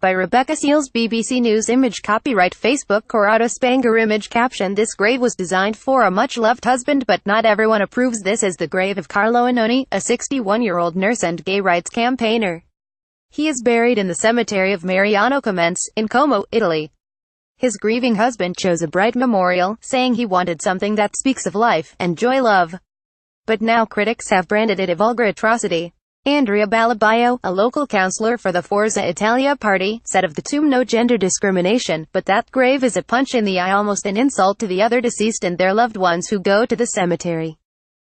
By Rebecca Seals, BBC News. Image copyright Facebook. Corrado Spanger. Image caption: This grave was designed for a much-loved husband, but not everyone approves. This is the grave of Carlo Annoni, a 61-year-old nurse and gay rights campaigner. He is buried in the cemetery of Mariano Comense, in Como, Italy. His grieving husband chose a bright memorial, saying he wanted something that speaks of life and joy love. But now critics have branded it a vulgar atrocity. Andrea Balabaio, a local councillor for the Forza Italia party, said of the tomb: No gender discrimination, but that grave is a punch in the eye, almost an insult to the other deceased and their loved ones who go to the cemetery.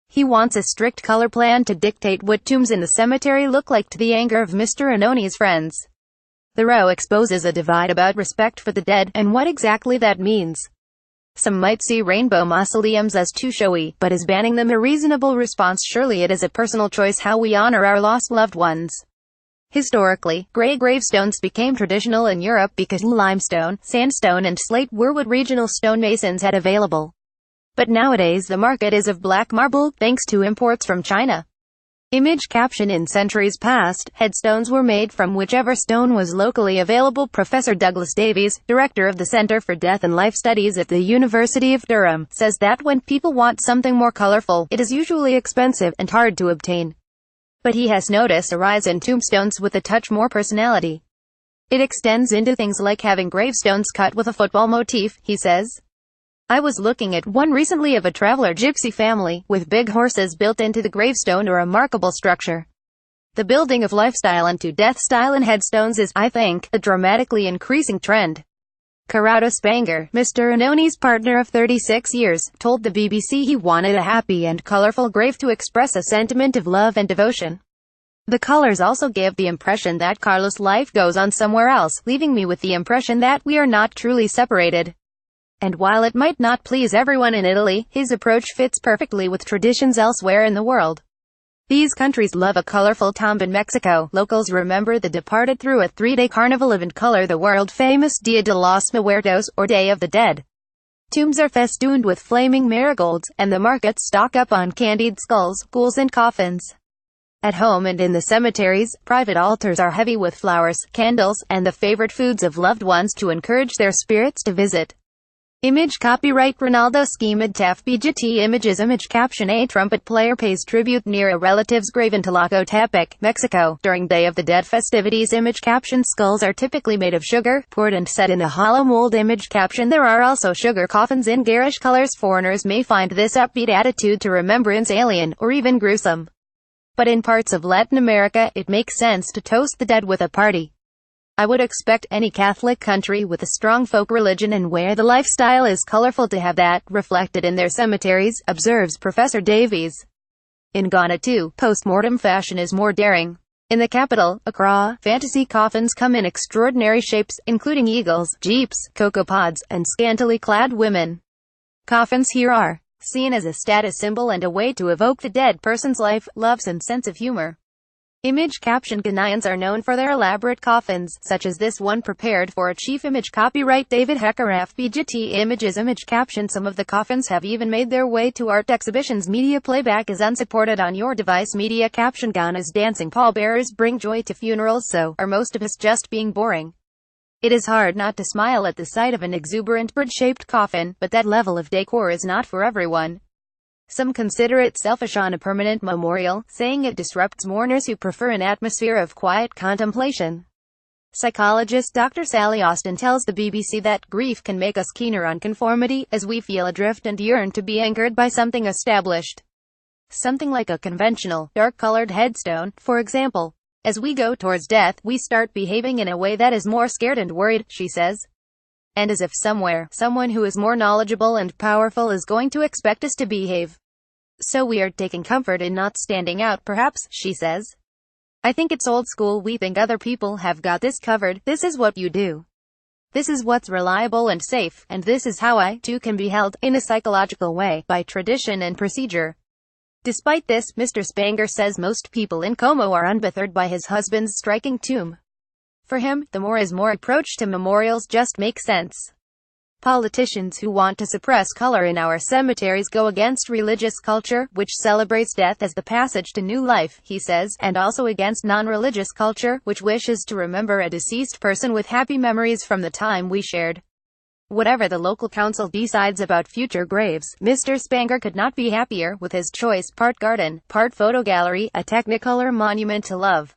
He wants a strict color plan to dictate what tombs in the cemetery look like, to the anger of Mr. Annoni's friends. The row exposes a divide about respect for the dead, and what exactly that means. Some might see rainbow mausoleums as too showy, but is banning them a reasonable response? Surely it is a personal choice how we honor our lost loved ones. Historically, gray gravestones became traditional in Europe because limestone, sandstone and slate were what regional stonemasons had available. But nowadays the market is of black marble, thanks to imports from China. Image caption: In centuries past, headstones were made from whichever stone was locally available. Professor Douglas Davies, director of the Centre for Death and Life Studies at the University of Durham, says that when people want something more colorful, it is usually expensive and hard to obtain. But he has noticed a rise in tombstones with a touch more personality. It extends into things like having gravestones cut with a football motif, he says. I was looking at one recently of a traveler gypsy family, with big horses built into the gravestone, a remarkable structure. The building of lifestyle into death style in headstones is, I think, a dramatically increasing trend. Corrado Spanger, Mr. Annoni's partner of 36 years, told the BBC he wanted a happy and colorful grave to express a sentiment of love and devotion. The colors also gave the impression that Carlo's life goes on somewhere else, leaving me with the impression that we are not truly separated. And while it might not please everyone in Italy, his approach fits perfectly with traditions elsewhere in the world. These countries love a colorful tomb. In Mexico, locals remember the departed through a 3-day carnival of in color, the world-famous Dia de los Muertos, or Day of the Dead. Tombs are festooned with flaming marigolds, and the markets stock up on candied skulls, ghouls and coffins. At home and in the cemeteries, private altars are heavy with flowers, candles, and the favorite foods of loved ones to encourage their spirits to visit. Image copyright Ronaldo Schemid Taf BGT Images. Image caption: A trumpet player pays tribute near a relative's grave in Tlacotepec, Mexico, during Day of the Dead festivities. Image caption: Skulls are typically made of sugar, poured and set in a hollow mold. Image caption: There are also sugar coffins in garish colors. Foreigners may find this upbeat attitude to remembrance alien, or even gruesome. But in parts of Latin America, it makes sense to toast the dead with a party. I would expect any Catholic country with a strong folk religion and where the lifestyle is colorful to have that reflected in their cemeteries, observes Professor Davies. In Ghana too, post-mortem fashion is more daring. In the capital, Accra, fantasy coffins come in extraordinary shapes, including eagles, jeeps, cocopods, and scantily clad women. Coffins here are seen as a status symbol and a way to evoke the dead person's life, loves and sense of humor. Image caption: Ghanaians are known for their elaborate coffins, such as this one prepared for a chief. Image copyright David Heckeraf BGT Images. Image caption: Some of the coffins have even made their way to art exhibitions. Media playback is unsupported on your device. Media caption: Ghana's dancing pallbearers bring joy to funerals, so are most of us just being boring? It is hard not to smile at the sight of an exuberant bird-shaped coffin, but that level of decor is not for everyone. Some consider it selfish on a permanent memorial, saying it disrupts mourners who prefer an atmosphere of quiet contemplation. Psychologist Dr. Sally Austin tells the BBC that grief can make us keener on conformity, as we feel adrift and yearn to be anchored by something established. Something like a conventional, dark-colored headstone, for example. As we go towards death, we start behaving in a way that is more scared and worried, she says. And as if somewhere, someone who is more knowledgeable and powerful is going to expect us to behave. So we are taking comfort in not standing out, perhaps, she says. I think it's old school. We think other people have got this covered. This is what you do. This is what's reliable and safe, and this is how I, too, can be held, in a psychological way, by tradition and procedure. Despite this, Mr. Spanger says most people in Como are unbothered by his husband's striking tomb. For him, the more is more approach to memorials just makes sense. Politicians who want to suppress color in our cemeteries go against religious culture, which celebrates death as the passage to new life, he says, and also against non-religious culture, which wishes to remember a deceased person with happy memories from the time we shared. Whatever the local council decides about future graves, Mr. Spanger could not be happier with his choice: part garden, part photo gallery, a technicolor monument to love.